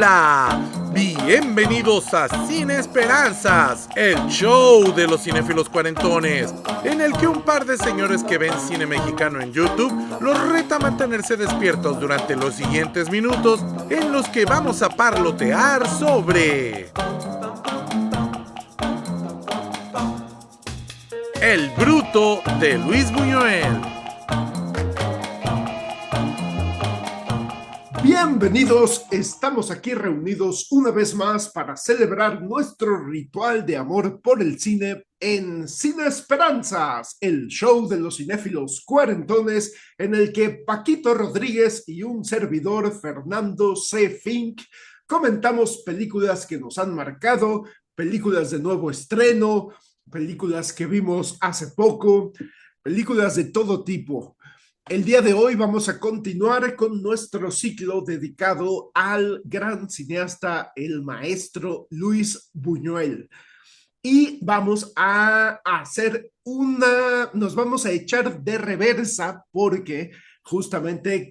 Hola, bienvenidos a Cine Esperanzas, el show de los cinéfilos cuarentones, en el que un par de señores que ven cine mexicano en YouTube los reta a mantenerse despiertos durante los siguientes minutos, en los que vamos a parlotear sobre El Bruto de Luis Buñuel. Bienvenidos, estamos aquí reunidos una vez más para celebrar nuestro ritual de amor por el cine en Cine Esperanzas, el show de los cinéfilos cuarentones en el que Paquito Rodríguez y un servidor, Fernando C. Fink, comentamos películas que nos han marcado, películas de nuevo estreno, películas que vimos hace poco, películas de todo tipo. El día de hoy vamos a continuar con nuestro ciclo dedicado al gran cineasta, el maestro Luis Buñuel. Y vamos a nos vamos a echar de reversa porque justamente,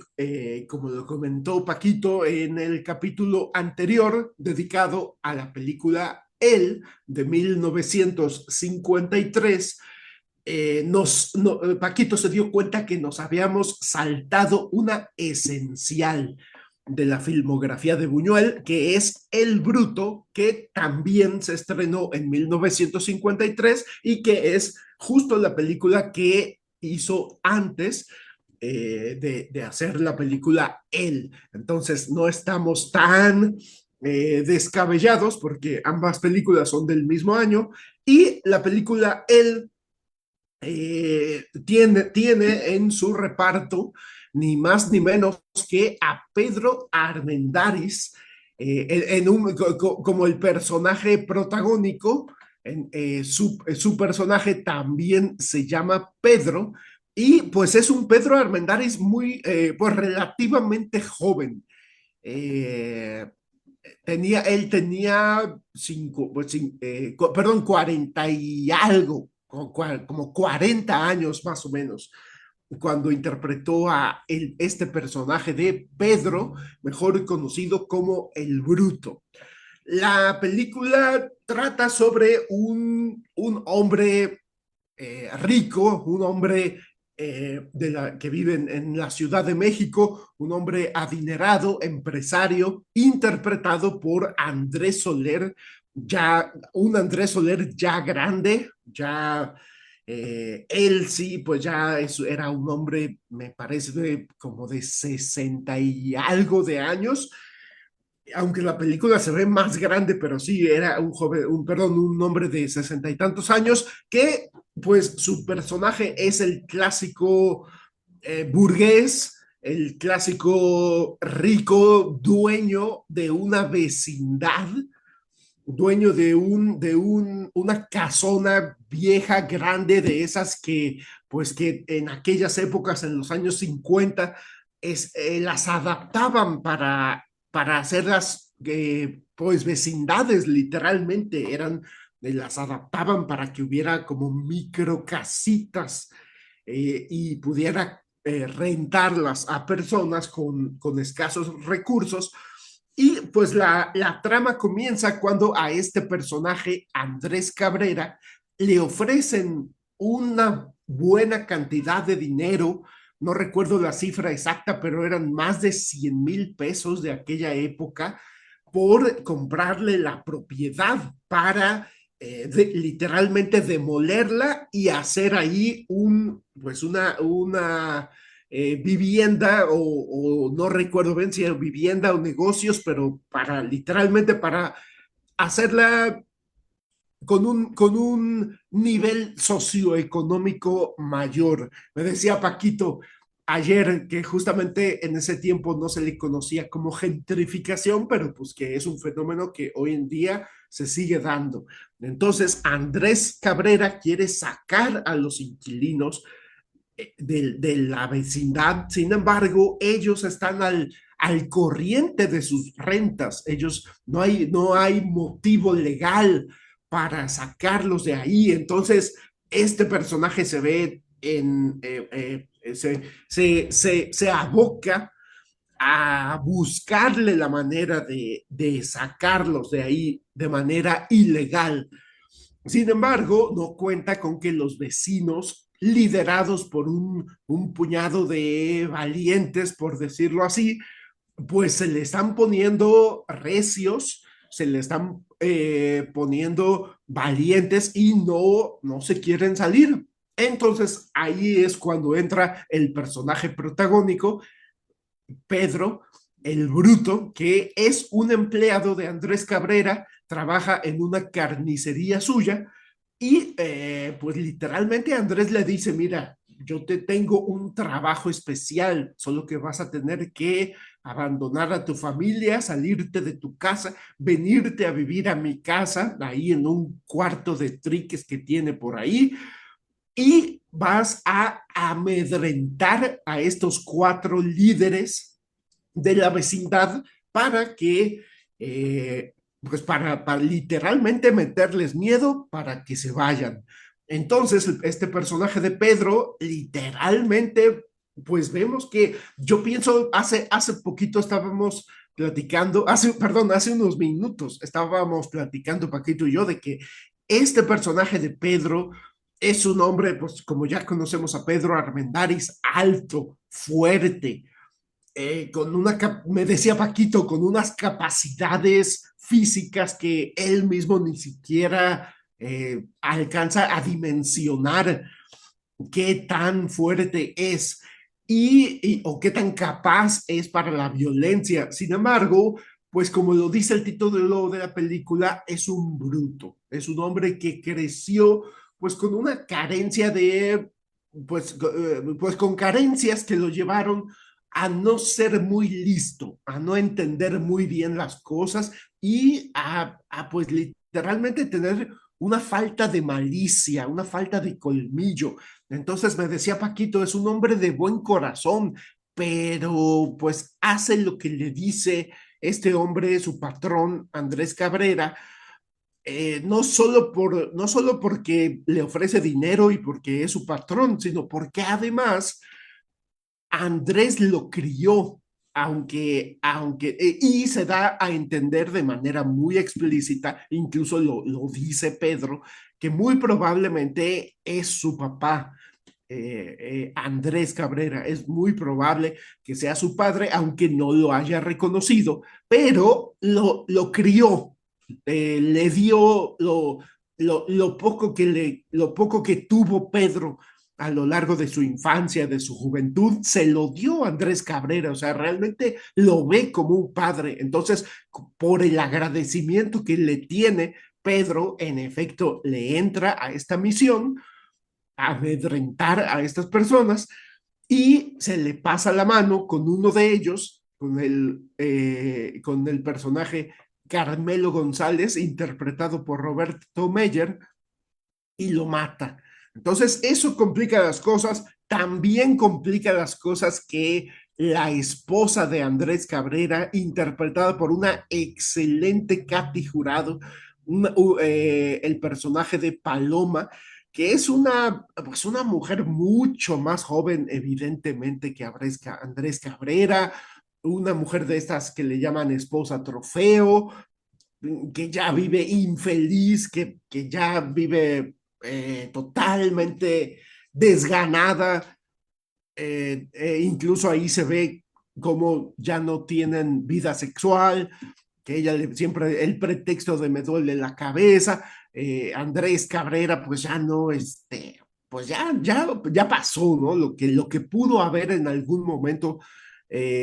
como lo comentó Paquito en el capítulo anterior dedicado a la película Él de 1953, Paquito se dio cuenta que nos habíamos saltado una esencial de la filmografía de Buñuel, que es El Bruto, que también se estrenó en 1953 y que es justo la película que hizo antes de hacer la película Él. Entonces no estamos tan descabellados porque ambas películas son del mismo año y la película Él tiene en su reparto ni más ni menos que a Pedro Armendáriz como el personaje protagónico. Su personaje también se llama Pedro y pues es un Pedro Armendáriz muy, pues relativamente joven. Eh, él tenía 40 y algo, como 40 años más o menos, cuando interpretó a este personaje de Pedro, mejor conocido como el Bruto. La película trata sobre un hombre rico, un hombre que vive en la Ciudad de México, un hombre adinerado, empresario, interpretado por Andrés Soler, un Andrés Soler ya grande, ya él sí, pues ya era un hombre, me parece, como de 60 y algo de años, aunque la película se ve más grande, pero sí, era un hombre de 60 y tantos años, que pues su personaje es el clásico burgués, el clásico rico dueño de una vecindad, dueño una casona vieja, grande, de esas que, pues que en aquellas épocas, en los años 50, las adaptaban para hacerlas, pues vecindades, literalmente, las adaptaban para que hubiera como micro casitas y pudiera rentarlas a personas con escasos recursos. Y pues la trama comienza cuando a este personaje, Andrés Cabrera, le ofrecen una buena cantidad de dinero. No recuerdo la cifra exacta, pero eran más de 100,000 pesos de aquella época por comprarle la propiedad para literalmente demolerla y hacer ahí pues una vivienda o no recuerdo bien si era vivienda o negocios, pero literalmente para hacerla con un nivel socioeconómico mayor. Me decía Paquito ayer que justamente en ese tiempo no se le conocía como gentrificación, pero pues que es un fenómeno que hoy en día se sigue dando. Entonces, Andrés Cabrera quiere sacar a los inquilinos de la vecindad. Sin embargo, ellos están al corriente de sus rentas. Ellos no hay motivo legal para sacarlos de ahí. Entonces, este personaje se ve se aboca a buscarle la manera de sacarlos de ahí de manera ilegal. Sin embargo, no cuenta con que los vecinos, liderados por un puñado de valientes, por decirlo así, pues se le están poniendo recios, se le están poniendo valientes y no se quieren salir. Entonces ahí es cuando entra el personaje protagónico, Pedro, el bruto, que es un empleado de Andrés Cabrera, trabaja en una carnicería suya y pues literalmente Andrés le dice, mira, yo te tengo un trabajo especial, solo que vas a tener que abandonar a tu familia, salirte de tu casa, venirte a vivir a mi casa, ahí en un cuarto de triques que tiene por ahí, y vas a amedrentar a estos cuatro líderes de la vecindad para que, pues para literalmente meterles miedo para que se vayan. Entonces, este personaje de Pedro, literalmente, pues vemos que yo pienso, hace poquito estábamos platicando, hace unos minutos estábamos platicando Paquito y yo de que este personaje de Pedro es un hombre, pues como ya conocemos a Pedro Armendáriz, alto, fuerte, me decía Paquito, con unas capacidades físicas que él mismo ni siquiera alcanza a dimensionar qué tan fuerte es o qué tan capaz es para la violencia. Sin embargo, pues como lo dice el título de la película, es un bruto, es un hombre que creció pues con una carencia pues con carencias que lo llevaron a no ser muy listo, a no entender muy bien las cosas y pues literalmente tener una falta de malicia, una falta de colmillo. Entonces me decía Paquito, es un hombre de buen corazón, pero pues hace lo que le dice este hombre, su patrón, Andrés Cabrera, no solo porque le ofrece dinero y porque es su patrón, sino porque además Andrés lo crió, y se da a entender de manera muy explícita, incluso lo dice Pedro, que muy probablemente es su papá, Andrés Cabrera. Es muy probable que sea su padre, aunque no lo haya reconocido, pero lo crió, le dio lo poco que tuvo Pedro a lo largo de su infancia, de su juventud, se lo dio Andrés Cabrera, o sea, realmente lo ve como un padre. Entonces, por el agradecimiento que le tiene, Pedro, en efecto, le entra a esta misión, a amedrentar a estas personas, y se le pasa la mano con uno de ellos, con el personaje Carmelo González, interpretado por Roberto Meyer, y lo mata. Entonces, eso complica las cosas. También complica las cosas que la esposa de Andrés Cabrera, interpretada por una excelente Katy Jurado, el personaje de Paloma, que es pues una mujer mucho más joven, evidentemente, que Andrés Cabrera, una mujer de estas que le llaman esposa trofeo, que ya vive infeliz, que ya vive totalmente desganada. Incluso ahí se ve como ya no tienen vida sexual, que siempre el pretexto de me duele la cabeza. Andrés Cabrera pues ya no, pues ya pasó, ¿no? Lo que pudo haber en algún momento,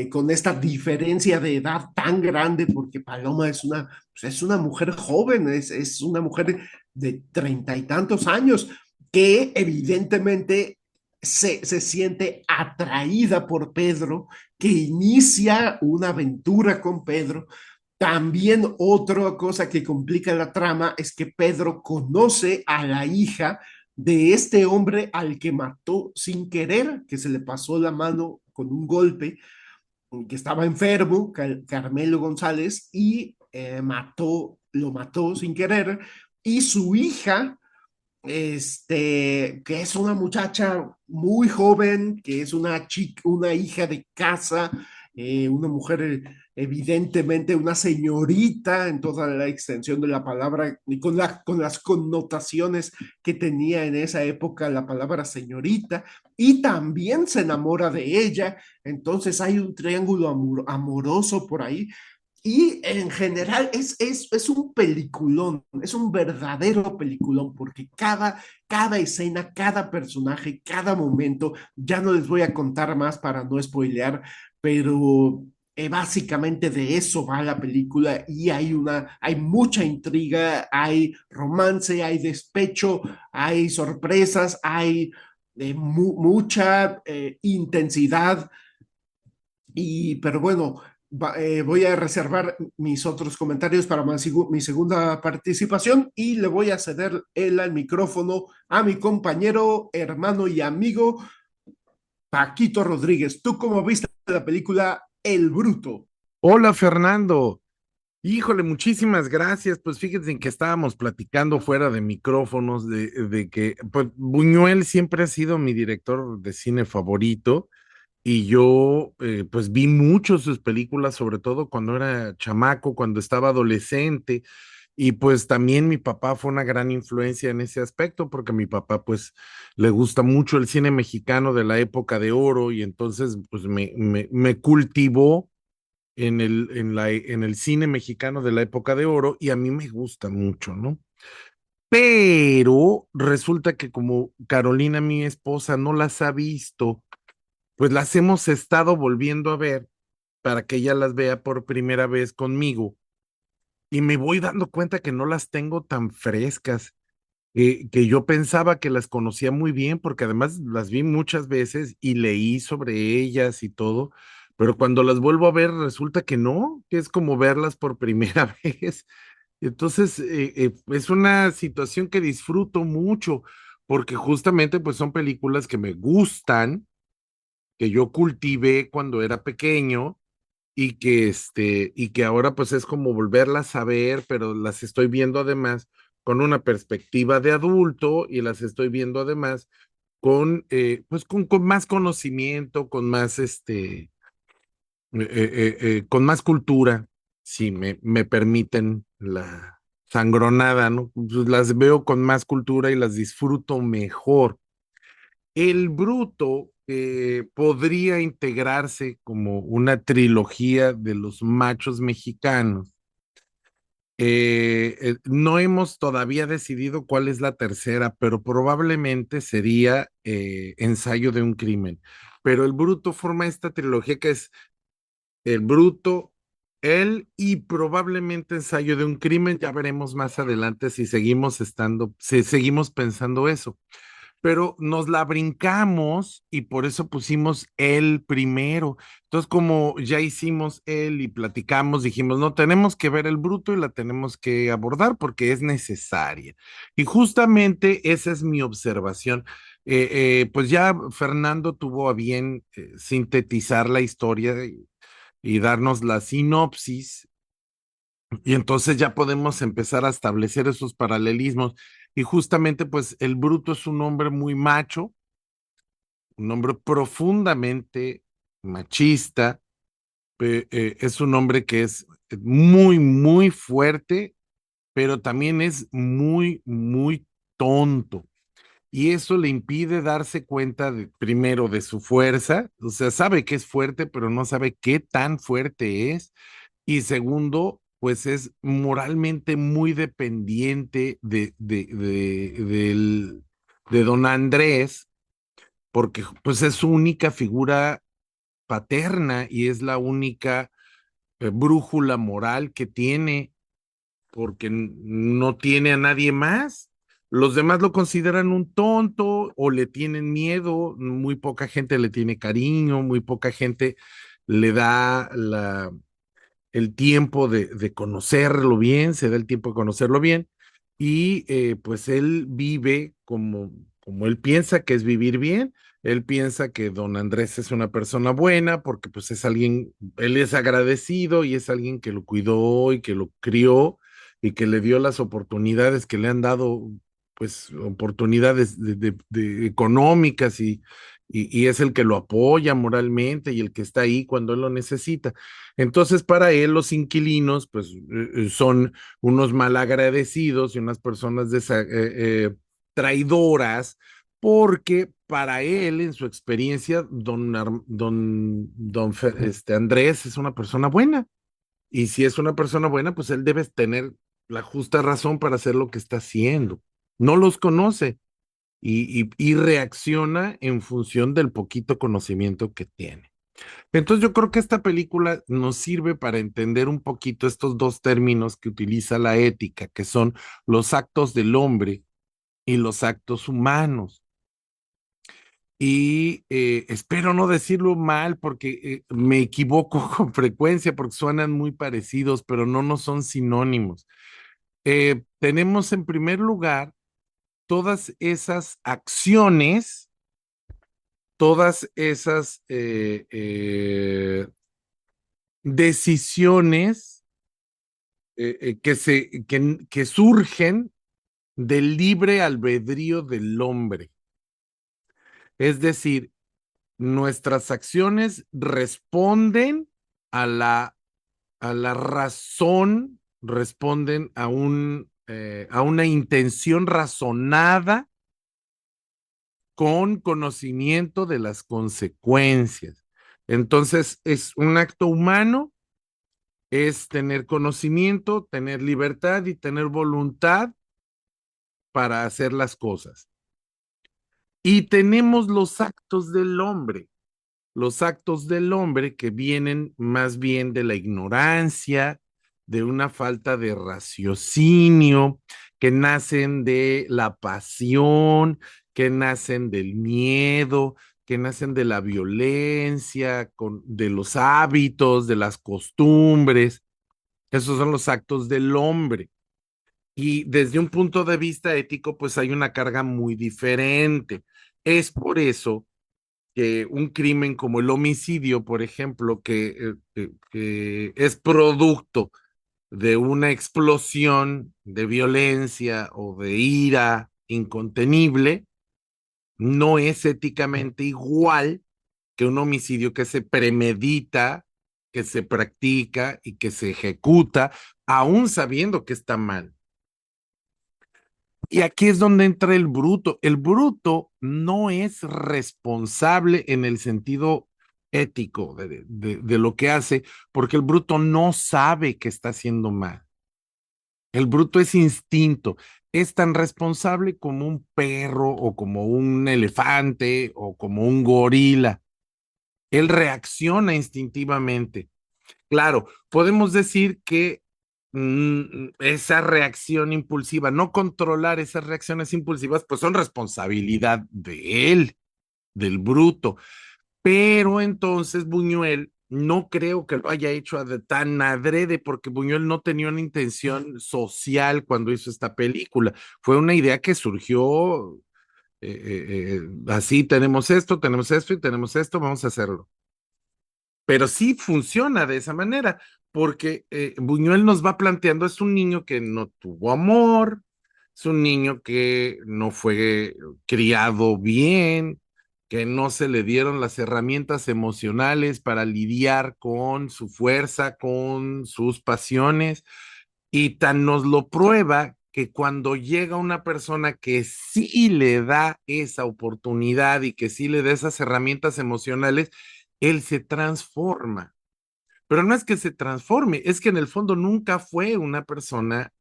con esta diferencia de edad tan grande, porque Paloma pues es una mujer joven, es una mujer de treinta y tantos años, que evidentemente se siente atraída por Pedro, que inicia una aventura con Pedro. También otra cosa que complica la trama es que Pedro conoce a la hija de este hombre al que mató sin querer, que se le pasó la mano con un golpe, que estaba enfermo, Carmelo González, y lo mató sin querer. Y su hija, que es una muchacha muy joven, que es una chica, una hija de casa, una mujer evidentemente una señorita en toda la extensión de la palabra y con las connotaciones que tenía en esa época la palabra señorita, y también se enamora de ella. Entonces hay un triángulo amoroso por ahí. Y en general es un peliculón, es un verdadero peliculón, porque cada escena, cada personaje, cada momento, ya no les voy a contar más para no spoilear, pero básicamente de eso va la película, y hay mucha intriga, hay romance, hay despecho, hay sorpresas, hay mucha intensidad. Pero bueno, voy a reservar mis otros comentarios para mi segunda participación, y le voy a ceder el micrófono a mi compañero, hermano y amigo Paquito Rodríguez. ¿Tú cómo viste la película El Bruto? Hola Fernando, híjole, muchísimas gracias. Pues fíjense en que estábamos platicando fuera de micrófonos de que pues, Buñuel siempre ha sido mi director de cine favorito y yo pues vi mucho sus películas, sobre todo cuando era chamaco, cuando estaba adolescente. Y pues también mi papá fue una gran influencia en ese aspecto, porque a mi papá pues le gusta mucho el cine mexicano de la época de oro y entonces pues me cultivó en el cine mexicano de la época de oro y a mí me gusta mucho, ¿no? Pero resulta que como Carolina, mi esposa, no las ha visto, pues las hemos estado volviendo a ver para que ella las vea por primera vez conmigo y me voy dando cuenta que no las tengo tan frescas, que yo pensaba que las conocía muy bien porque además las vi muchas veces y leí sobre ellas y todo, pero cuando las vuelvo a ver resulta que no, que es como verlas por primera vez. Entonces, es una situación que disfruto mucho porque justamente pues son películas que me gustan, que yo cultivé cuando era pequeño y que ahora pues es como volverlas a ver, pero las estoy viendo además con una perspectiva de adulto y las estoy viendo además con más conocimiento, con más con más cultura, si me permiten la sangronada, ¿no? Pues las veo con más cultura y las disfruto mejor. El Bruto podría integrarse como una trilogía de los machos mexicanos. No hemos todavía decidido cuál es la tercera, pero probablemente sería Ensayo de un crimen. Pero el Bruto forma esta trilogía que es El Bruto, él y probablemente Ensayo de un crimen. Ya veremos más adelante si seguimos pensando eso, pero nos la brincamos y por eso pusimos él primero. Entonces, como ya hicimos él y platicamos, dijimos, no, tenemos que ver el bruto y la tenemos que abordar porque es necesaria. Y justamente esa es mi observación. Pues ya Fernando tuvo a bien sintetizar la historia y darnos la sinopsis y entonces ya podemos empezar a establecer esos paralelismos. Y justamente, pues el bruto es un hombre muy macho, un hombre profundamente machista, es un hombre que es muy, muy fuerte, pero también es muy, muy tonto. Y eso le impide darse cuenta primero de su fuerza, o sea, sabe que es fuerte, pero no sabe qué tan fuerte es. Y segundo, pues es moralmente muy dependiente de don Andrés, porque pues es su única figura paterna y es la única brújula moral que tiene, porque no tiene a nadie más. Los demás lo consideran un tonto o le tienen miedo, muy poca gente le tiene cariño, muy poca gente le da el tiempo de conocerlo bien, se da el tiempo de conocerlo bien, y pues él vive como él piensa que es vivir bien. Él piensa que don Andrés es una persona buena porque pues es alguien, él es agradecido y es alguien que lo cuidó y que lo crió y que le dio las oportunidades que le han dado, pues oportunidades de económicas y es el que lo apoya moralmente y el que está ahí cuando él lo necesita. Entonces, para él, los inquilinos, pues, son unos malagradecidos y unas personas traidoras, porque para él, en su experiencia, Andrés es una persona buena. Y si es una persona buena, pues él debe tener la justa razón para hacer lo que está haciendo. No los conoce y reacciona en función del poquito conocimiento que tiene. Entonces yo creo que esta película nos sirve para entender un poquito estos dos términos que utiliza la ética, que son los actos del hombre y los actos humanos. Y espero no decirlo mal porque me equivoco con frecuencia porque suenan muy parecidos, pero no son sinónimos. Tenemos en primer lugar todas esas acciones, todas esas decisiones que surgen del libre albedrío del hombre. Es decir, nuestras acciones responden a la razón, responden a una intención razonada con conocimiento de las consecuencias. Entonces, es un acto humano, es tener conocimiento, tener libertad y tener voluntad para hacer las cosas. Y tenemos los actos del hombre que vienen más bien de la ignorancia, de una falta de raciocinio, que nacen de la pasión, que nacen del miedo, que nacen de la violencia, de los hábitos, de las costumbres. Esos son los actos del hombre. Y desde un punto de vista ético, pues hay una carga muy diferente. Es por eso que un crimen como el homicidio, por ejemplo, que es producto de una explosión de violencia o de ira incontenible, no es éticamente igual que un homicidio que se premedita, que se practica y que se ejecuta, aún sabiendo que está mal. Y aquí es donde entra el bruto. El bruto no es responsable en el sentido ético de lo que hace, porque el bruto no sabe que está haciendo mal. El bruto es instinto, es tan responsable como un perro o como un elefante o como un gorila. Él reacciona instintivamente. Claro, podemos decir que esa reacción impulsiva, no controlar esas reacciones impulsivas, pues son responsabilidad de él, del bruto. Pero entonces Buñuel no creo que lo haya hecho tan adrede, porque Buñuel no tenía una intención social cuando hizo esta película. Fue una idea que surgió así, tenemos esto y tenemos esto, vamos a hacerlo. Pero sí funciona de esa manera, porque Buñuel nos va planteando, es un niño que no tuvo amor, es un niño que no fue criado bien, que no se le dieron las herramientas emocionales para lidiar con su fuerza, con sus pasiones, y tan nos lo prueba que cuando llega una persona que sí le da esa oportunidad y que sí le da esas herramientas emocionales, él se transforma. Pero no es que se transforme, es que en el fondo nunca fue una persona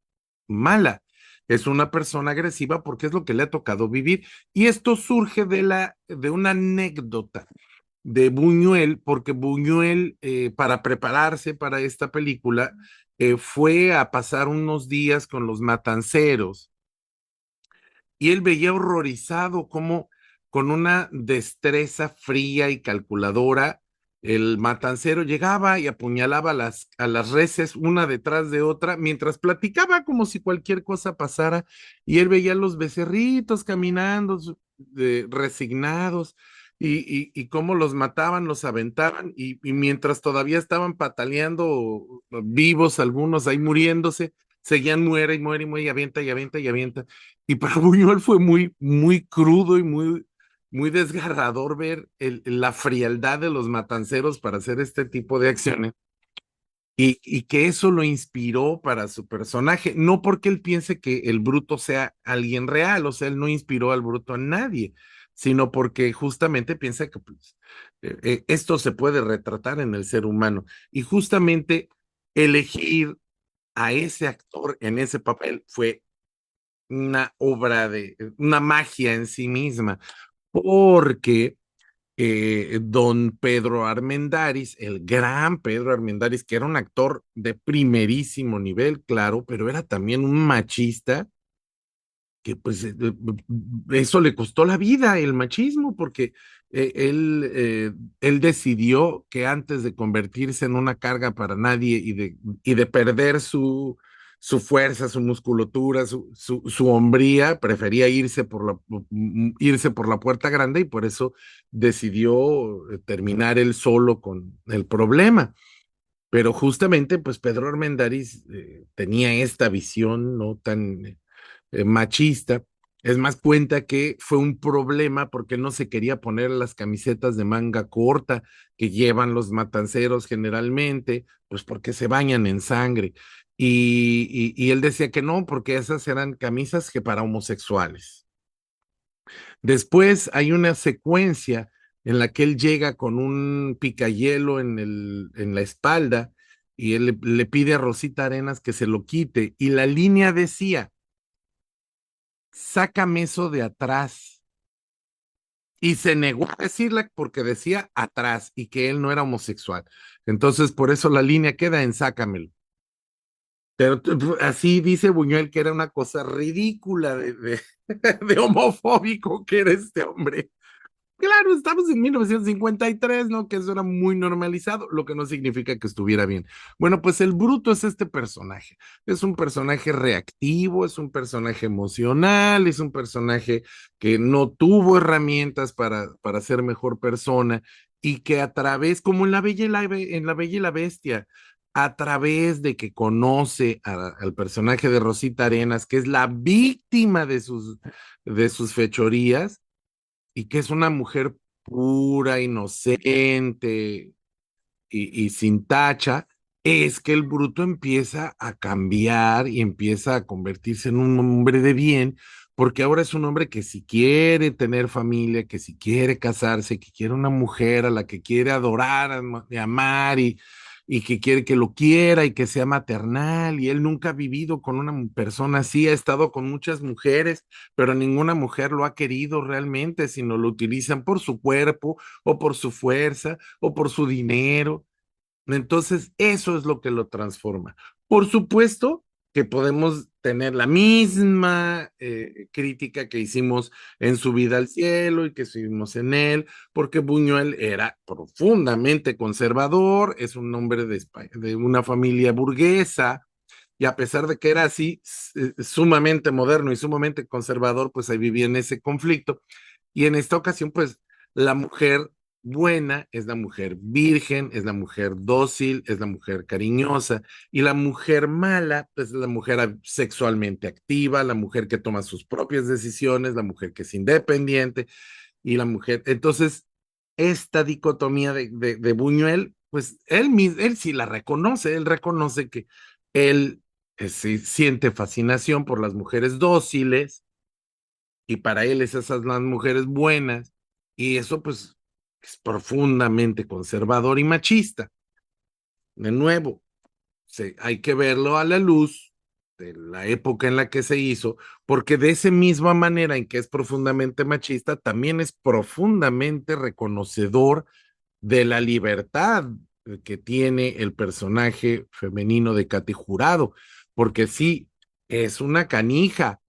mala. Es una persona agresiva porque es lo que le ha tocado vivir. Y esto surge de una anécdota de Buñuel, porque Buñuel, para prepararse para esta película, fue a pasar unos días con los matanceros y él veía horrorizado cómo con una destreza fría y calculadora, el matancero llegaba y apuñalaba a las reses una detrás de otra, mientras platicaba como si cualquier cosa pasara, y él veía a los becerritos caminando resignados, y cómo los mataban, los aventaban, y mientras todavía estaban pataleando vivos algunos ahí muriéndose, seguían muere y muere y muere y avienta y avienta y avienta. Y para Buñuel fue muy, muy crudo y muy muy desgarrador ver la frialdad de los matanceros para hacer este tipo de acciones y que eso lo inspiró para su personaje, no porque él piense que el bruto sea alguien real, o sea, él no inspiró al bruto a nadie, sino porque justamente piensa que pues, esto se puede retratar en el ser humano y justamente elegir a ese actor en ese papel fue una obra de, una magia en sí misma, porque don Pedro Armendáriz, el gran Pedro Armendáriz, que era un actor de primerísimo nivel, claro, pero era también un machista que pues eso le costó la vida, el machismo, porque él decidió que antes de convertirse en una carga para nadie y de perder su fuerza, su musculatura, su hombría, prefería irse por la puerta grande y por eso decidió terminar él solo con el problema. Pero justamente, pues Pedro Armendáriz tenía esta visión no tan machista. Es más, cuenta que fue un problema porque él no se quería poner las camisetas de manga corta que llevan los matanceros generalmente, pues porque se bañan en sangre. Y él decía que no, porque esas eran camisas que para homosexuales. Después hay una secuencia en la que él llega con un picayelo en la espalda y él le pide a Rosita Arenas que se lo quite y la línea decía, sácame eso de atrás. Y se negó a decirla porque decía atrás y que él no era homosexual. Entonces, por eso la línea queda en sácamelo. Pero así dice Buñuel que era una cosa ridícula de homofóbico que era este hombre. Claro, estamos en 1953, ¿no? Que eso era muy normalizado, lo que no significa que estuviera bien. Bueno, pues el bruto es este personaje. Es un personaje reactivo, es un personaje emocional, es un personaje que no tuvo herramientas para ser mejor persona y que a través, como en en La Bella y la Bestia, a través de que conoce al personaje de Rosita Arenas, que es la víctima de sus fechorías, y que es una mujer pura, inocente y sin tacha, es que el bruto empieza a cambiar y empieza a convertirse en un hombre de bien, porque ahora es un hombre que si quiere tener familia, que si quiere casarse, que quiere una mujer a la que quiere adorar, amar y que quiere que lo quiera y que sea maternal, y él nunca ha vivido con una persona así, ha estado con muchas mujeres, pero ninguna mujer lo ha querido realmente, sino lo utilizan por su cuerpo o por su fuerza o por su dinero. Entonces, eso es lo que lo transforma. Por supuesto que podemos tener la misma crítica que hicimos en Su vida al cielo y que hicimos en él, porque Buñuel era profundamente conservador, es un hombre de una familia burguesa, y a pesar de que era así, sumamente moderno y sumamente conservador, pues ahí vivía en ese conflicto. Y en esta ocasión, pues la mujer buena es la mujer virgen, es la mujer dócil, es la mujer cariñosa, y la mujer mala, pues es la mujer sexualmente activa, la mujer que toma sus propias decisiones, la mujer que es independiente, y la mujer. Entonces, esta dicotomía de Buñuel, pues él sí la reconoce, él reconoce que él sí, siente fascinación por las mujeres dóciles y para él esas son las mujeres buenas y eso pues es profundamente conservador y machista. De nuevo, hay que verlo a la luz de la época en la que se hizo, porque de esa misma manera en que es profundamente machista, también es profundamente reconocedor de la libertad que tiene el personaje femenino de Katy Jurado, porque sí, es una canija,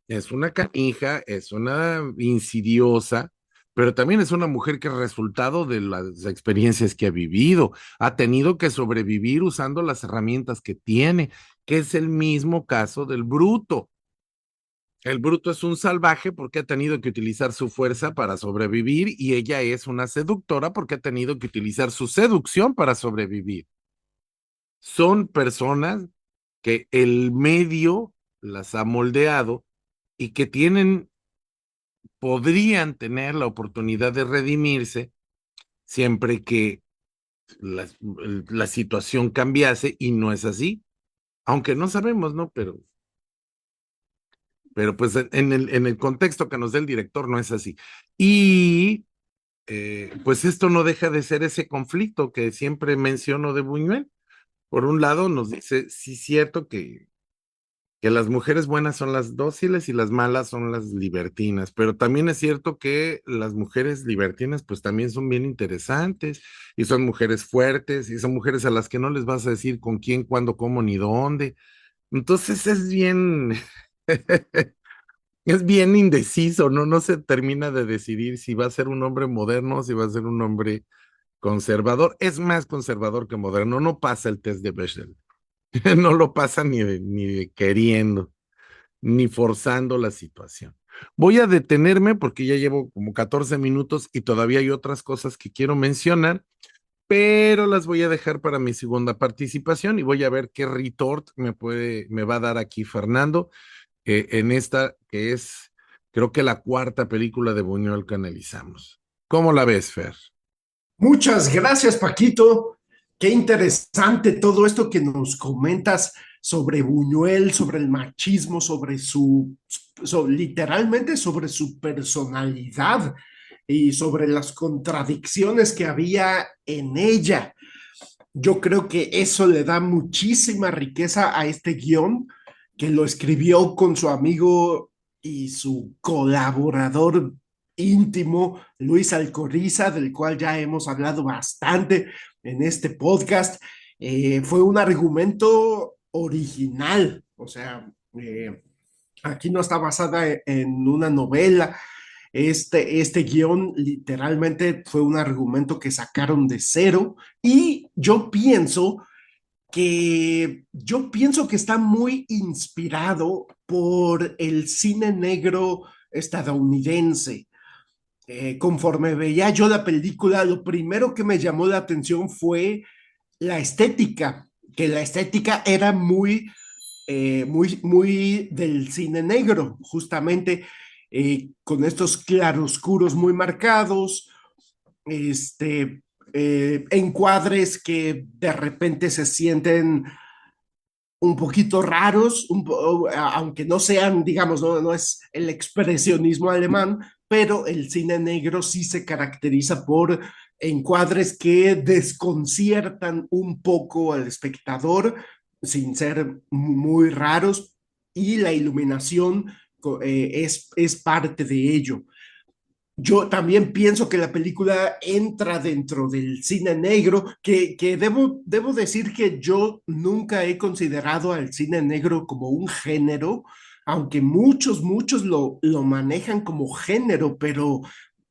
es una insidiosa, pero también es una mujer que es resultado de las experiencias que ha vivido, ha tenido que sobrevivir usando las herramientas que tiene, que es el mismo caso del bruto. El bruto es un salvaje porque ha tenido que utilizar su fuerza para sobrevivir y ella es una seductora porque ha tenido que utilizar su seducción para sobrevivir. Son personas que el medio las ha moldeado y que tienen podrían tener la oportunidad de redimirse siempre que la, la situación cambiase y no es así, aunque no sabemos, ¿no? Pero pues en el contexto que nos da el director no es así. Y pues esto no deja de ser ese conflicto que siempre menciono de Buñuel. Por un lado nos dice, sí, cierto que las mujeres buenas son las dóciles y las malas son las libertinas, pero también es cierto que las mujeres libertinas pues también son bien interesantes y son mujeres fuertes y son mujeres a las que no les vas a decir con quién, cuándo, cómo ni dónde. Entonces es bien, es bien indeciso, ¿no? No se termina de decidir si va a ser un hombre moderno o si va a ser un hombre conservador. Es más conservador que moderno, no pasa el test de Bechdel, no lo pasa ni de queriendo ni forzando la situación. Voy a detenerme porque ya llevo como 14 minutos y todavía hay otras cosas que quiero mencionar, pero las voy a dejar para mi segunda participación y voy a ver qué retort me va a dar aquí Fernando en esta que es, creo que la cuarta película de Buñuel que analizamos. ¿Cómo la ves, Fer? Muchas gracias, Paquito. Qué interesante todo esto que nos comentas sobre Buñuel, sobre el machismo, literalmente sobre su personalidad y sobre las contradicciones que había en ella. Yo creo que eso le da muchísima riqueza a este guión que lo escribió con su amigo y su colaborador íntimo, Luis Alcoriza, del cual ya hemos hablado bastante en este podcast. Fue un argumento original, o sea, aquí no está basada en una novela. Este guión literalmente fue un argumento que sacaron de cero y yo pienso que está muy inspirado por el cine negro estadounidense. Conforme veía yo la película, lo primero que me llamó la atención fue la estética, que la estética era muy del cine negro, justamente con estos claroscuros muy marcados, encuadres que de repente se sienten un poquito raros, aunque no sean, digamos, no es el expresionismo alemán, pero el cine negro sí se caracteriza por encuadres que desconciertan un poco al espectador sin ser muy raros y la iluminación es parte de ello. Yo también pienso que la película entra dentro del cine negro, que debo decir que yo nunca he considerado al cine negro como un género, aunque muchos lo manejan como género, pero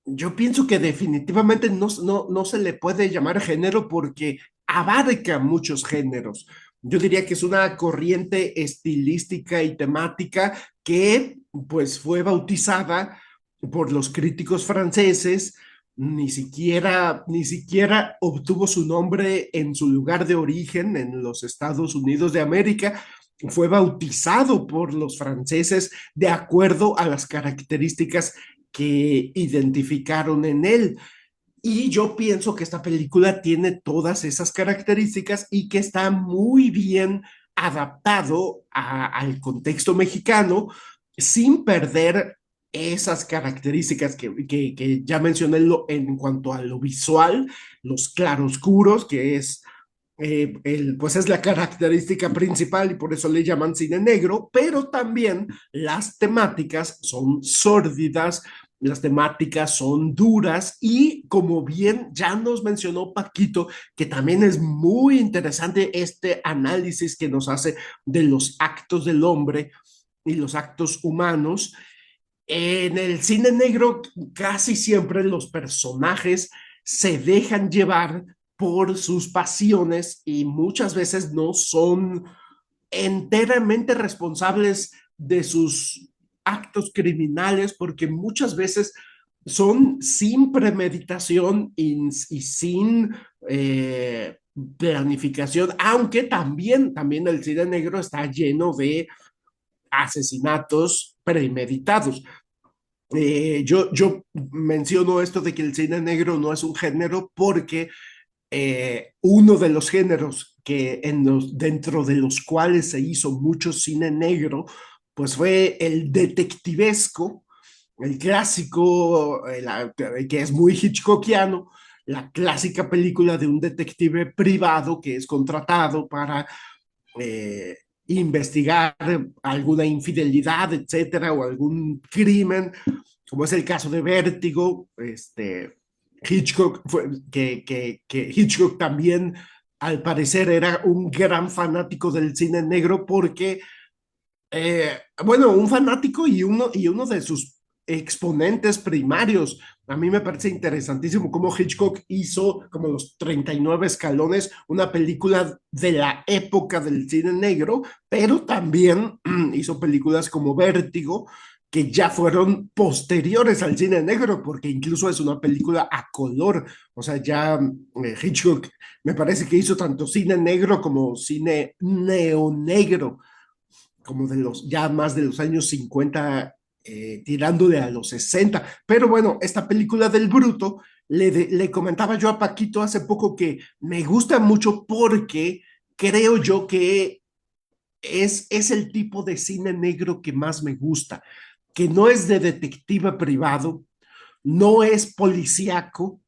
yo pienso que definitivamente no se le puede llamar género porque abarca muchos géneros. Yo diría que es una corriente estilística y temática que pues fue bautizada por los críticos franceses, ni siquiera obtuvo su nombre en su lugar de origen, en los Estados Unidos de América, fue bautizado por los franceses de acuerdo a las características que identificaron en él. Y yo pienso que esta película tiene todas esas características y que está muy bien adaptado al contexto mexicano sin perder esas características que ya mencioné en cuanto a lo visual, los claroscuros, que pues es la característica principal y por eso le llaman cine negro, pero también las temáticas son sórdidas, las temáticas son duras y como bien ya nos mencionó Paquito, que también es muy interesante este análisis que nos hace de los actos del hombre y los actos humanos. En el cine negro casi siempre los personajes se dejan llevar por sus pasiones y muchas veces no son enteramente responsables de sus actos criminales porque muchas veces son sin premeditación y sin planificación, aunque también el cine negro está lleno de asesinatos premeditados. Yo menciono esto de que el cine negro no es un género porque uno de los géneros dentro de los cuales se hizo mucho cine negro, pues fue el detectivesco, el clásico, que es muy hitchcockiano, la clásica película de un detective privado que es contratado para eh, investigar alguna infidelidad, etcétera, o algún crimen, como es el caso de Vértigo. Que Hitchcock también, al parecer, era un gran fanático del cine negro porque bueno, un fanático y uno de sus exponentes primarios. A mí me parece interesantísimo cómo Hitchcock hizo como los 39 escalones, una película de la época del cine negro, pero también hizo películas como Vértigo, que ya fueron posteriores al cine negro, porque incluso es una película a color. O sea, ya Hitchcock me parece que hizo tanto cine negro como cine neonegro, como de los ya más de los años 50, tirándole a los 60. Pero bueno, esta película del Bruto, le comentaba yo a Paquito hace poco que me gusta mucho porque creo yo que es el tipo de cine negro que más me gusta, que no es de detective privado, no es policíaco,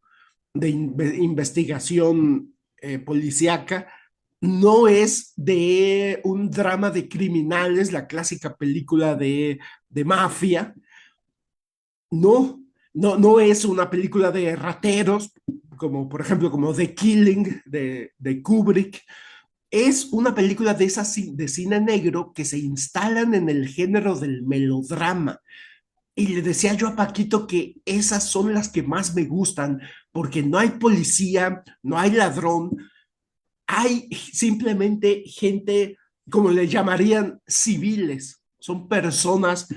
de investigación policíaca, no es de un drama de criminales, la clásica película de mafia, no es una película de rateros, como por ejemplo como The Killing de Kubrick. Es una película de esas de cine negro que se instalan en el género del melodrama. Y le decía yo a Paquito que esas son las que más me gustan, porque no hay policía, no hay ladrón, hay simplemente gente, como le llamarían, civiles. Son personas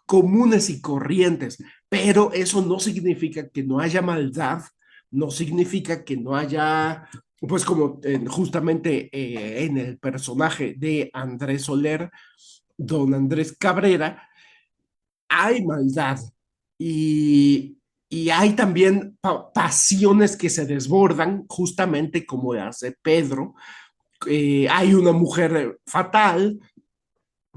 comunes y corrientes, pero eso no significa que no haya maldad, no significa que no haya, pues como justamente en el personaje de Andrés Soler, don Andrés Cabrera, hay maldad y, y hay también pasiones que se desbordan, justamente como hace Pedro. Hay una mujer fatal,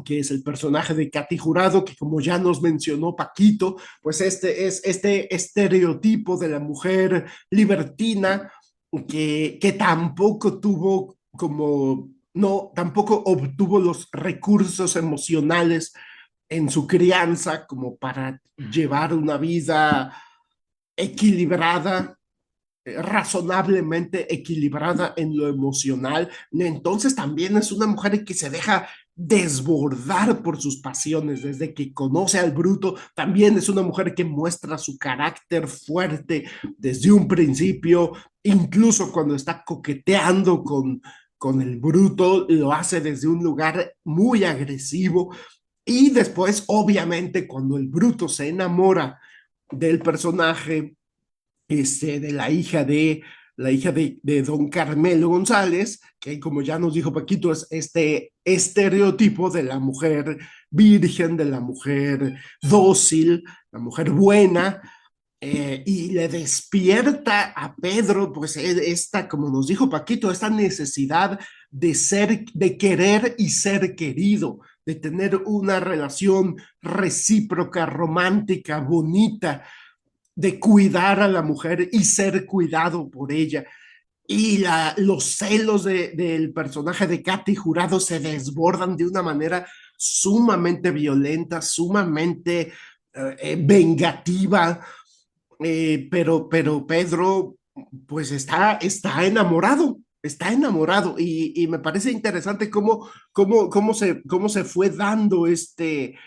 que es el personaje de Katy Jurado, que como ya nos mencionó Paquito, pues este es este estereotipo de la mujer libertina que tampoco tuvo como, no, tampoco obtuvo los recursos emocionales en su crianza como para llevar una vida equilibrada, razonablemente equilibrada en lo emocional. Entonces también es una mujer que se deja desbordar por sus pasiones desde que conoce al Bruto. También es una mujer que muestra su carácter fuerte desde un principio, incluso cuando está coqueteando con el Bruto, lo hace desde un lugar muy agresivo. Y después, obviamente, cuando el Bruto se enamora del personaje, de la hija de don Carmelo González, que como ya nos dijo Paquito, es este estereotipo de la mujer virgen, de la mujer dócil, la mujer buena, y le despierta a Pedro, pues esta, como nos dijo Paquito, esta necesidad de ser, de querer y ser querido, de tener una relación recíproca, romántica, bonita, de cuidar a la mujer y ser cuidado por ella. Y los celos del personaje de Katy Jurado se desbordan de una manera sumamente violenta, sumamente vengativa, pero Pedro pues está enamorado y me parece interesante cómo se fue dando este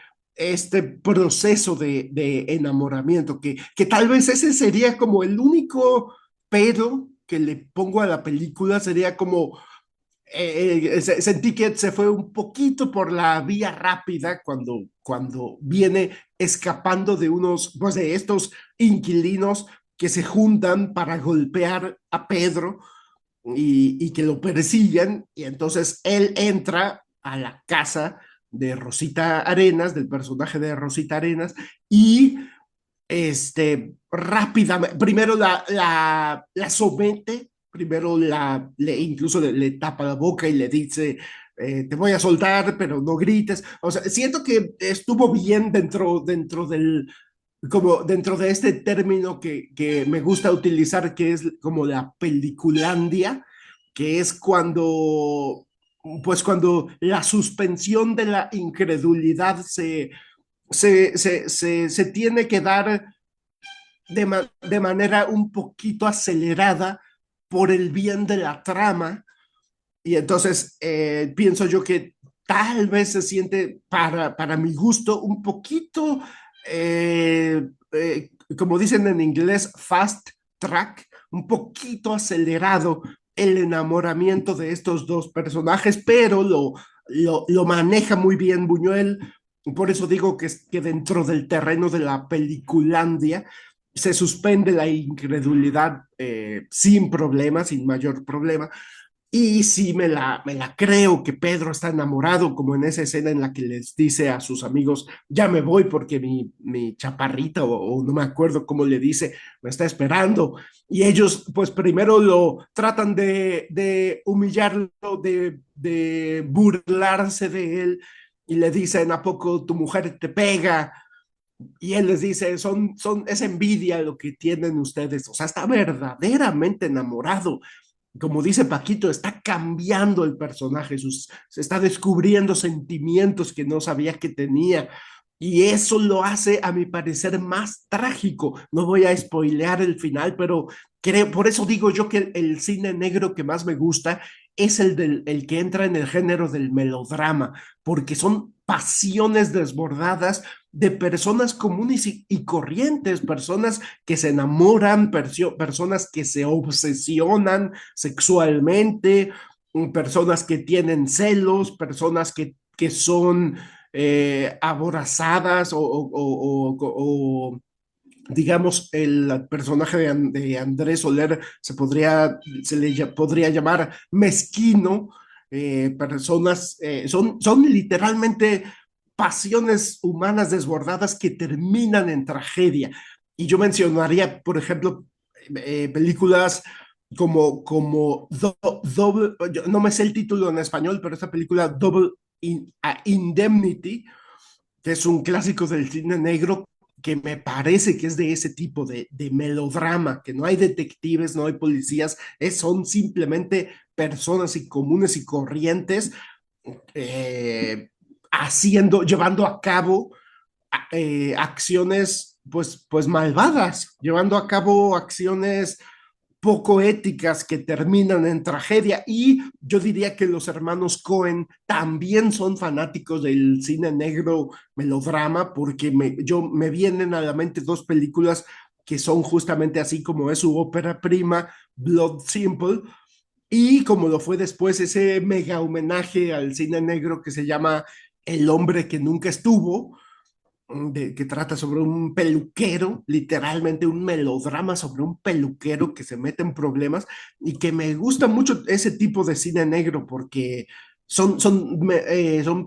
proceso de enamoramiento, que tal vez ese sería como el único pero que le pongo a la película, sería como sentí que se fue un poquito por la vía rápida cuando viene escapando de unos, pues de estos inquilinos que se juntan para golpear a Pedro y que lo persiguen, y entonces él entra a la casa de Rosita Arenas, del personaje de Rosita Arenas, y rápidamente, primero la somete, primero incluso le tapa la boca y le dice, te voy a soltar, pero no grites. O sea, siento que estuvo bien como dentro de este término que me gusta utilizar, que es como la peliculandia, que es cuando la suspensión de la incredulidad se tiene que dar de manera un poquito acelerada por el bien de la trama. Y entonces pienso yo que tal vez se siente, para mi gusto, un poquito, como dicen en inglés, fast track, un poquito acelerado el enamoramiento de estos dos personajes, pero lo maneja muy bien Buñuel. Por eso digo que dentro del terreno de la peliculandia se suspende la incredulidad sin problema, sin mayor problema. Y sí me la creo que Pedro está enamorado, como en esa escena en la que les dice a sus amigos, ya me voy porque mi chaparrita, o no me acuerdo cómo le dice, me está esperando. Y ellos, pues primero lo tratan de humillarlo, de burlarse de él, y le dicen, ¿a poco tu mujer te pega? Y él les dice, es envidia lo que tienen ustedes. O sea, está verdaderamente enamorado. Como dice Paquito, está cambiando el personaje, se está descubriendo sentimientos que no sabía que tenía. Y eso lo hace, a mi parecer, más trágico. No voy a spoilear el final, pero por eso digo yo que el cine negro que más me gusta es el que entra en el género del melodrama, porque son pasiones desbordadas de personas comunes y corrientes, personas que se enamoran, personas que se obsesionan sexualmente, personas que tienen celos, personas que son aborazadas o digamos, el personaje de Andrés Soler podría llamar mezquino, son literalmente pasiones humanas desbordadas que terminan en tragedia. Y yo mencionaría, por ejemplo, películas como Double, no me sé el título en español, pero esta película Indemnity, que es un clásico del cine negro, que me parece que es de ese tipo de melodrama, que no hay detectives, no hay policías, son simplemente personas y comunes y corrientes eh, llevando a cabo acciones pues malvadas, llevando a cabo acciones poco éticas que terminan en tragedia. Y yo diría que los hermanos Cohen también son fanáticos del cine negro melodrama, porque me vienen a la mente dos películas que son justamente así, como es su ópera prima, Blood Simple, y como lo fue después ese mega homenaje al cine negro que se llama El hombre que nunca estuvo, que trata sobre un peluquero, literalmente un melodrama sobre un peluquero que se mete en problemas, y que me gusta mucho ese tipo de cine negro porque son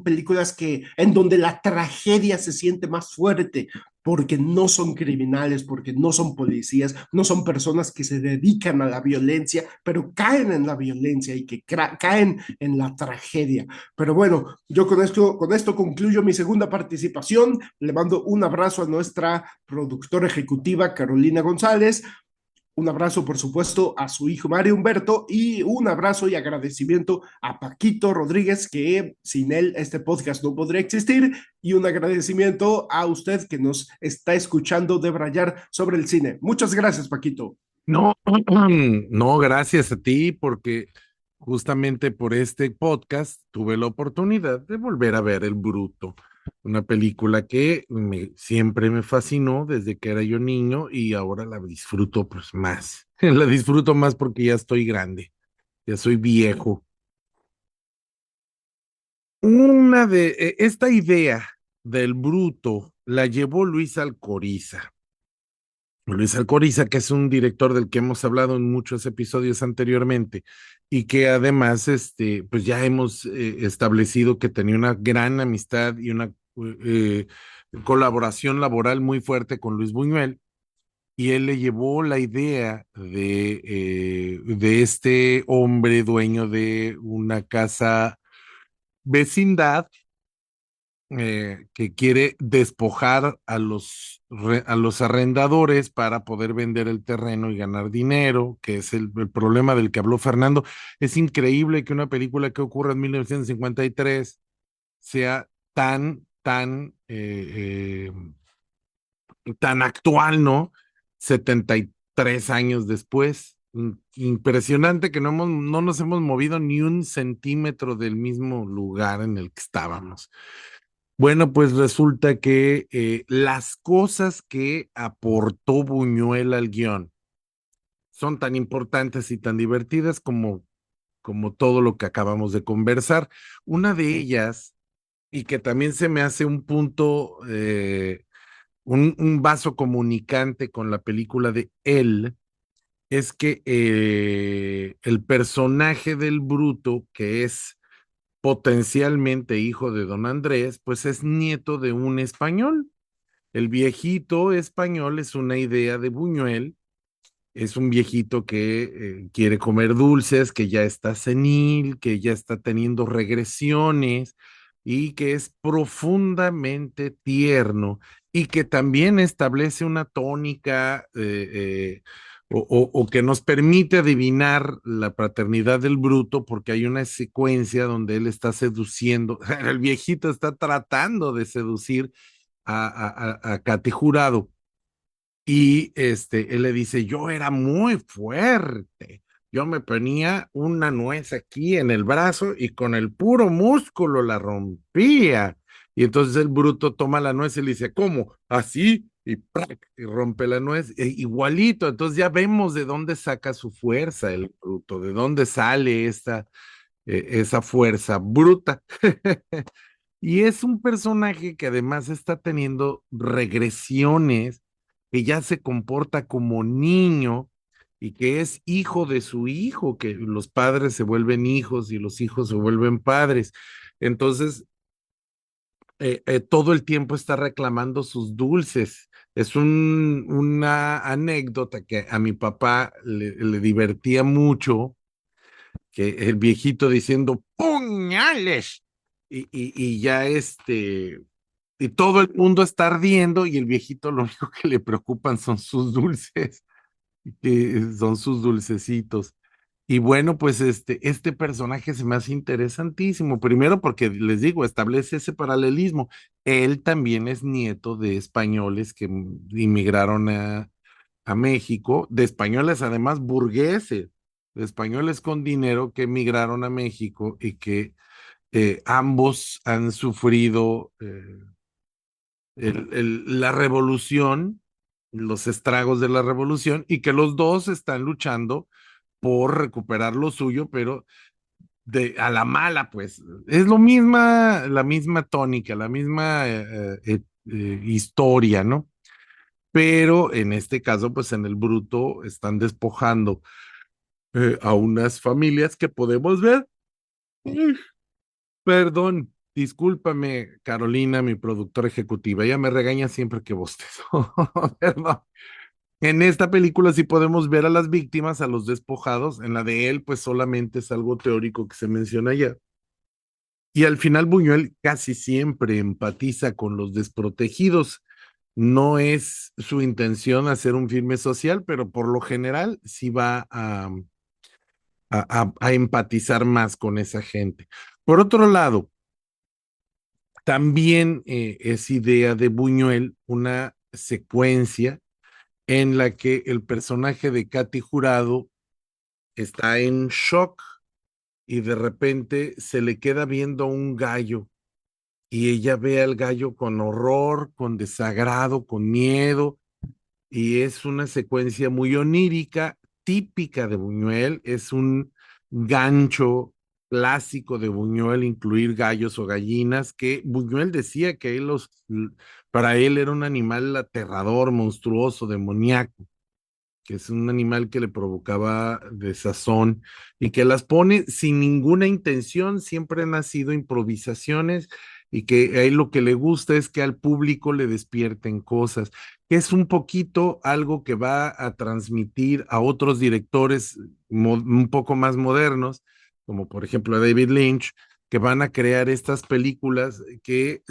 películas en donde la tragedia se siente más fuerte, porque no son criminales, porque no son policías, no son personas que se dedican a la violencia, pero caen en la violencia y que caen en la tragedia. Pero bueno, yo con esto concluyo mi segunda participación. Le mando un abrazo a nuestra productora ejecutiva, Carolina González. Un abrazo, por supuesto, a su hijo Mario Humberto, y un abrazo y agradecimiento a Paquito Rodríguez, que sin él este podcast no podría existir, y un agradecimiento a usted que nos está escuchando debrayar sobre el cine. Muchas gracias, Paquito. No, no, gracias a ti, porque justamente por este podcast tuve la oportunidad de volver a ver El Bruto, una película que siempre me fascinó desde que era yo niño y ahora la disfruto pues más. La disfruto más porque ya estoy grande, ya soy viejo. Esta idea del Bruto la llevó Luis Alcoriza. Luis Alcoriza, que es un director del que hemos hablado en muchos episodios anteriormente y que además, pues ya hemos establecido que tenía una gran amistad y una colaboración laboral muy fuerte con Luis Buñuel y él le llevó la idea de este hombre dueño de una casa vecindad que quiere despojar a los arrendadores para poder vender el terreno y ganar dinero, que es el problema del que habló Fernando. Es increíble que una película que ocurre en 1953 sea tan actual, ¿no? 73 años después. Impresionante que no nos hemos movido ni un centímetro del mismo lugar en el que estábamos. Bueno, pues resulta que las cosas que aportó Buñuel al guión son tan importantes y tan divertidas como todo lo que acabamos de conversar. Una de ellas, y que también se me hace un punto, un vaso comunicante con la película de Él, es que el personaje del Bruto, que es potencialmente hijo de don Andrés, pues es nieto de un español. El viejito español es una idea de Buñuel, es un viejito que quiere comer dulces, que ya está senil, que ya está teniendo regresiones y que es profundamente tierno y que también establece una tónica o que nos permite adivinar la paternidad del bruto porque hay una secuencia donde él está seduciendo, el viejito está tratando de seducir a Katy Jurado y él le dice, yo era muy fuerte. Yo me ponía una nuez aquí en el brazo y con el puro músculo la rompía. Y entonces el bruto toma la nuez y le dice, ¿cómo? Así y, ¡prac! Y rompe la nuez. Igualito. Entonces ya vemos de dónde saca su fuerza el bruto, de dónde sale esa fuerza bruta. Y es un personaje que además está teniendo regresiones, que ya se comporta como niño y que es hijo de su hijo, que los padres se vuelven hijos y los hijos se vuelven padres. Entonces, todo el tiempo está reclamando sus dulces. Es una anécdota que a mi papá le divertía mucho que el viejito diciendo puñales y ya y todo el mundo está ardiendo y el viejito lo único que le preocupan son sus dulces, que son sus dulcecitos. Y bueno, pues este personaje se me hace interesantísimo. Primero porque les digo, establece ese paralelismo. Él también es nieto de españoles que inmigraron a México, de españoles además burgueses, de españoles con dinero que emigraron a México y que ambos han sufrido la revolución, los estragos de la revolución y que los dos están luchando por recuperar lo suyo, pero a la mala, pues. Es la misma tónica, la misma historia, ¿no? Pero en este caso, pues en el bruto están despojando a unas familias que podemos ver. Uy, perdón, discúlpame, Carolina, mi productora ejecutiva, ella me regaña siempre que bostezo. Perdón. En esta película sí podemos ver a las víctimas, a los despojados. En la de él, pues solamente es algo teórico que se menciona ya. Y al final Buñuel casi siempre empatiza con los desprotegidos. No es su intención hacer un filme social, pero por lo general sí va a empatizar más con esa gente. Por otro lado, también es idea de Buñuel una secuencia en la que el personaje de Katy Jurado está en shock y de repente se le queda viendo a un gallo y ella ve al gallo con horror, con desagrado, con miedo y es una secuencia muy onírica, típica de Buñuel, es un gancho clásico de Buñuel incluir gallos o gallinas, que Buñuel decía que para él era un animal aterrador, monstruoso, demoníaco, que es un animal que le provocaba desazón y que las pone sin ninguna intención, siempre han sido improvisaciones y que a él lo que le gusta es que al público le despierten cosas, que es un poquito algo que va a transmitir a otros directores un poco más modernos, como por ejemplo a David Lynch, que van a crear estas películas que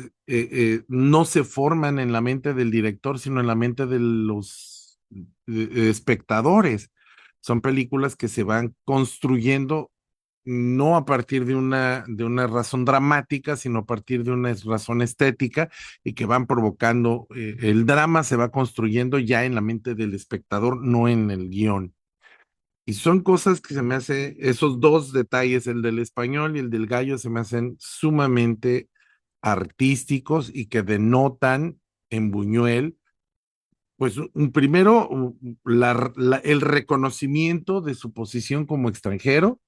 no se forman en la mente del director, sino en la mente de los espectadores. Son películas que se van construyendo no a partir de una razón dramática, sino a partir de una razón estética y que van provocando, el drama se va construyendo ya en la mente del espectador, no en el guión. Y son cosas que se me hace, esos dos detalles, el del español y el del gallo, se me hacen sumamente artísticos y que denotan en Buñuel, pues un primero, el reconocimiento de su posición como extranjero,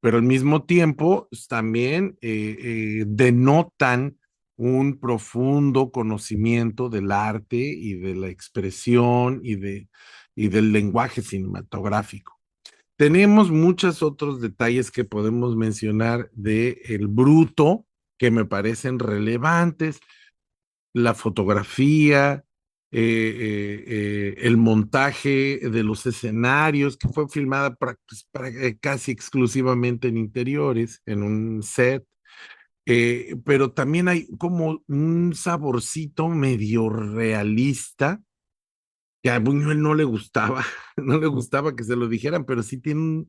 pero al mismo tiempo también denotan un profundo conocimiento del arte y de la expresión y del lenguaje cinematográfico. Tenemos muchos otros detalles que podemos mencionar de El Bruto que me parecen relevantes, la fotografía, el montaje de los escenarios, que fue filmada casi exclusivamente en interiores, en un set, pero también hay como un saborcito medio realista que a Buñuel no le gustaba, no le gustaba que se lo dijeran, pero sí tiene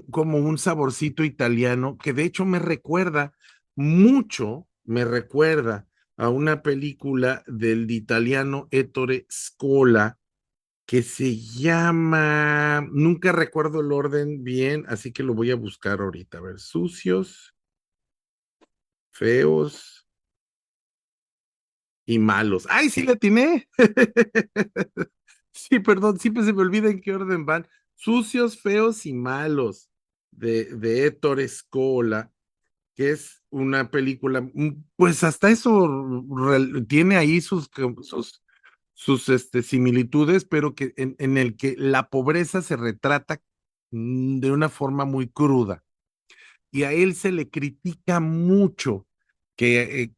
como un saborcito italiano que de hecho me recuerda mucho, me recuerda a una película del italiano Ettore Scola que se llama, nunca recuerdo el orden bien, así que lo voy a buscar ahorita. A ver, sucios, feos y malos. ¡Ay, sí le atiné! Sí, perdón, siempre se me olvida en qué orden van. Sucios, feos y malos de Ettore Scola, que es una película, pues hasta eso tiene ahí sus similitudes, pero que en el que la pobreza se retrata de una forma muy cruda. Y a él se le critica mucho que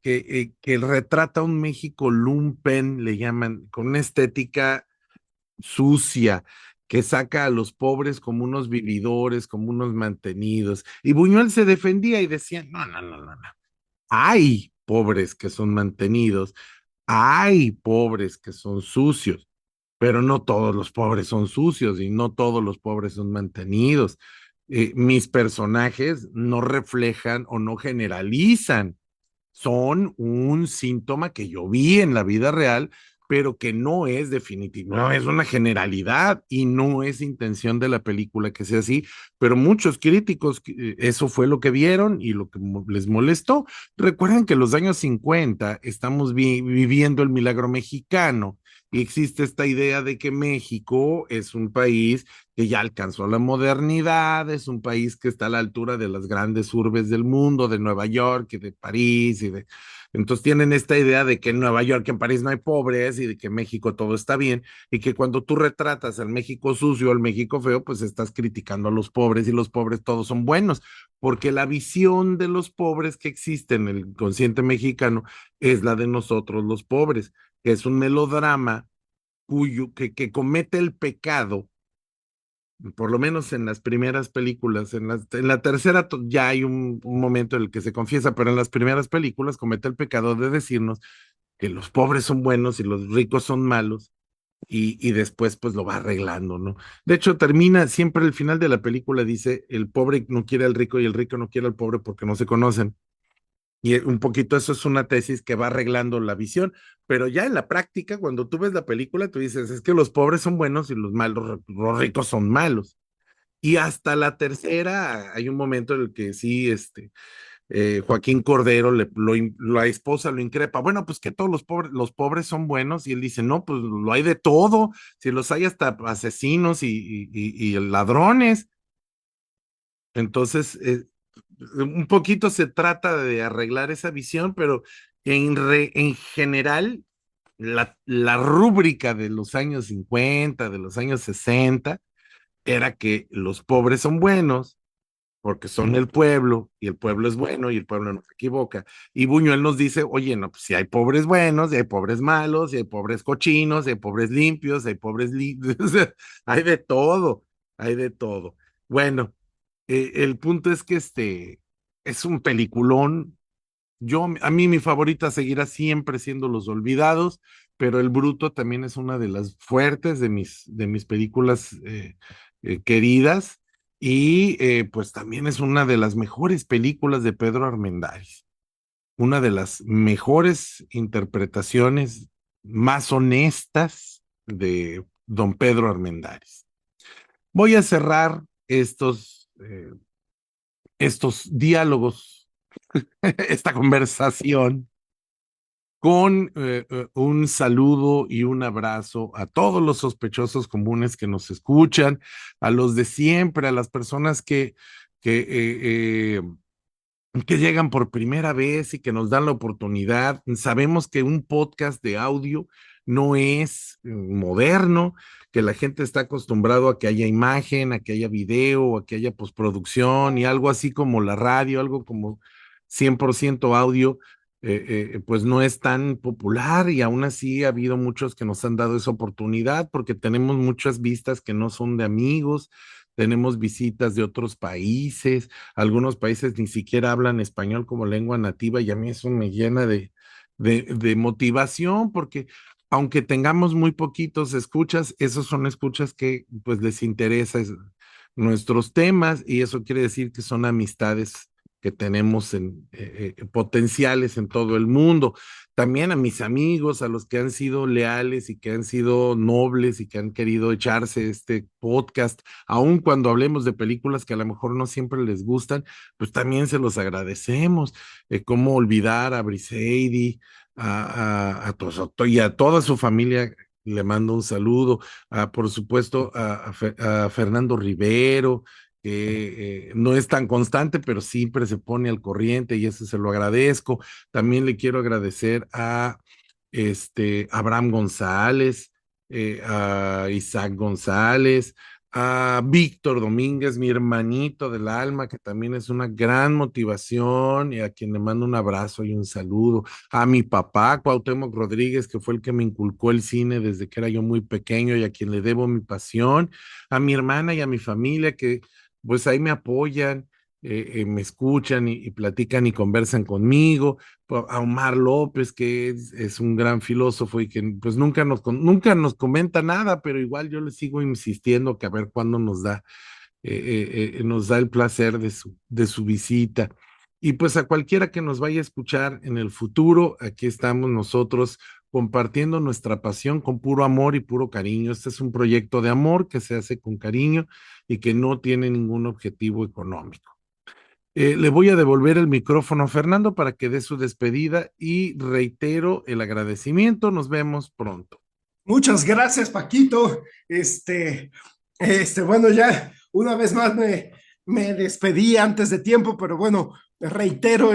retrata un México lumpen, le llaman, con una estética sucia, que saca a los pobres como unos vividores, como unos mantenidos. Y Buñuel se defendía y decía, no, no, no, no, no. Hay pobres que son mantenidos, hay pobres que son sucios, pero no todos los pobres son sucios y no todos los pobres son mantenidos. Mis personajes no reflejan o no generalizan, son un síntoma que yo vi en la vida real, pero que no es definitivo, no es una generalidad y no es intención de la película que sea así, pero muchos críticos eso fue lo que vieron y lo que les molestó. Recuerden que los años 50 estamos viviendo el milagro mexicano y existe esta idea de que México es un país que ya alcanzó la modernidad, es un país que está a la altura de las grandes urbes del mundo, de Nueva York y de París y de... Entonces tienen esta idea de que en Nueva York, en París no hay pobres y de que en México todo está bien y que cuando tú retratas al México sucio, al México feo, pues estás criticando a los pobres y los pobres todos son buenos, porque la visión de los pobres que existe en el consciente mexicano es la de nosotros los pobres, que es un melodrama que comete el pecado, por lo menos en las primeras películas, en la tercera ya hay un momento en el que se confiesa, pero en las primeras películas comete el pecado de decirnos que los pobres son buenos y los ricos son malos, y después pues lo va arreglando, ¿no? De hecho, termina, siempre el final de la película dice, el pobre no quiere al rico y el rico no quiere al pobre porque no se conocen. Y un poquito eso es una tesis que va arreglando la visión, pero ya en la práctica, cuando tú ves la película, tú dices, es que los pobres son buenos y los malos, los ricos son malos. Y hasta la tercera hay un momento en el que sí, Joaquín Cordero, la esposa lo increpa. Bueno, pues que todos los pobres son buenos. Y él dice, no, pues lo hay de todo. Si los hay hasta asesinos y ladrones. Entonces, un poquito se trata de arreglar esa visión, pero en general, la rúbrica de los años 50, de los años 60, era que los pobres son buenos porque son el pueblo, y el pueblo es bueno, y el pueblo no se equivoca. Y Buñuel nos dice, oye, no, pues si hay pobres buenos, y hay pobres malos, y hay pobres cochinos, y hay pobres limpios, y hay pobres o sea, hay de todo, hay de todo. Bueno, el punto es que es un peliculón. A mí mi favorita seguirá siempre siendo Los Olvidados, pero El Bruto también es una de las fuertes de mis películas queridas y pues también es una de las mejores películas de Pedro Armendáriz, una de las mejores interpretaciones más honestas de don Pedro Armendáriz. Voy a cerrar estos diálogos, esta conversación con un saludo y un abrazo a todos los sospechosos comunes que nos escuchan, a los de siempre, a las personas que llegan por primera vez y que nos dan la oportunidad. Sabemos que un podcast de audio no es moderno, que la gente está acostumbrado a que haya imagen, a que haya video, a que haya postproducción y algo así como la radio, algo como 100% audio, pues no es tan popular y aún así ha habido muchos que nos han dado esa oportunidad porque tenemos muchas vistas que no son de amigos, tenemos visitas de otros países, algunos países ni siquiera hablan español como lengua nativa y a mí eso me llena de motivación porque aunque tengamos muy poquitos escuchas, esos son escuchas que pues les interesa nuestros temas y eso quiere decir que son amistades que tenemos potenciales en todo el mundo. También a mis amigos, a los que han sido leales y que han sido nobles y que han querido echarse este podcast, aun cuando hablemos de películas que a lo mejor no siempre les gustan, pues también se los agradecemos. Cómo olvidar a Briseidi, y a toda su familia. Le mando un saludo, por supuesto, a Fernando Rivero, que no es tan constante, pero siempre se pone al corriente y eso se lo agradezco. También le quiero agradecer a Abraham González, a Isaac González, a Víctor Domínguez, mi hermanito del alma, que también es una gran motivación y a quien le mando un abrazo y un saludo. A mi papá, Cuauhtémoc Rodríguez, que fue el que me inculcó el cine desde que era yo muy pequeño y a quien le debo mi pasión. A mi hermana y a mi familia que pues ahí me apoyan, me escuchan y platican y conversan conmigo, a Omar López, que es un gran filósofo y que pues nunca nos comenta nada, pero igual yo le sigo insistiendo que a ver cuándo nos da el placer de su visita. Y pues a cualquiera que nos vaya a escuchar en el futuro, aquí estamos nosotros compartiendo nuestra pasión con puro amor y puro cariño. Este es un proyecto de amor que se hace con cariño y que no tiene ningún objetivo económico. Le voy a devolver el micrófono a Fernando para que dé su despedida y reitero el agradecimiento. Nos vemos pronto. Muchas gracias, Paquito. Bueno, ya una vez más me despedí antes de tiempo, pero bueno, reitero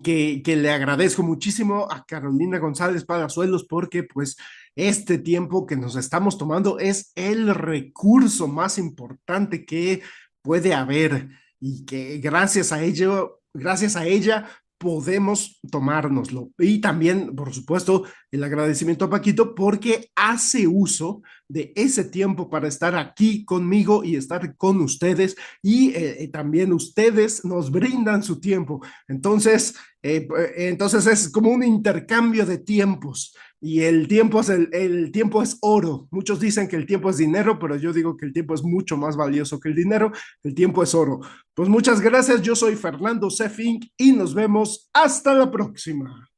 que le agradezco muchísimo a Carolina González Palazuelos porque pues este tiempo que nos estamos tomando es el recurso más importante que puede haber y que gracias a ella podemos tomárnoslo. Y también, por supuesto, el agradecimiento a Paquito porque hace uso de ese tiempo para estar aquí conmigo y estar con ustedes y también ustedes nos brindan su tiempo. Entonces es como un intercambio de tiempos y el tiempo es oro. Muchos dicen que el tiempo es dinero, pero yo digo que el tiempo es mucho más valioso que el dinero. El tiempo es oro. Pues muchas gracias. Yo soy Fernando Sefing y nos vemos hasta la próxima.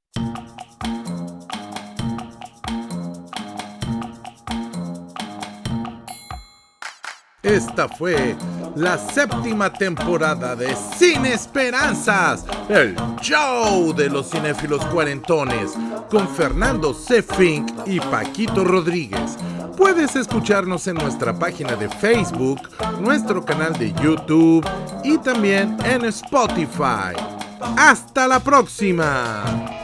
Esta fue la 7ª temporada de Sin Esperanzas, el show de los cinéfilos cuarentones, con Fernando Sefing y Paquito Rodríguez. Puedes escucharnos en nuestra página de Facebook, nuestro canal de YouTube y también en Spotify. ¡Hasta la próxima!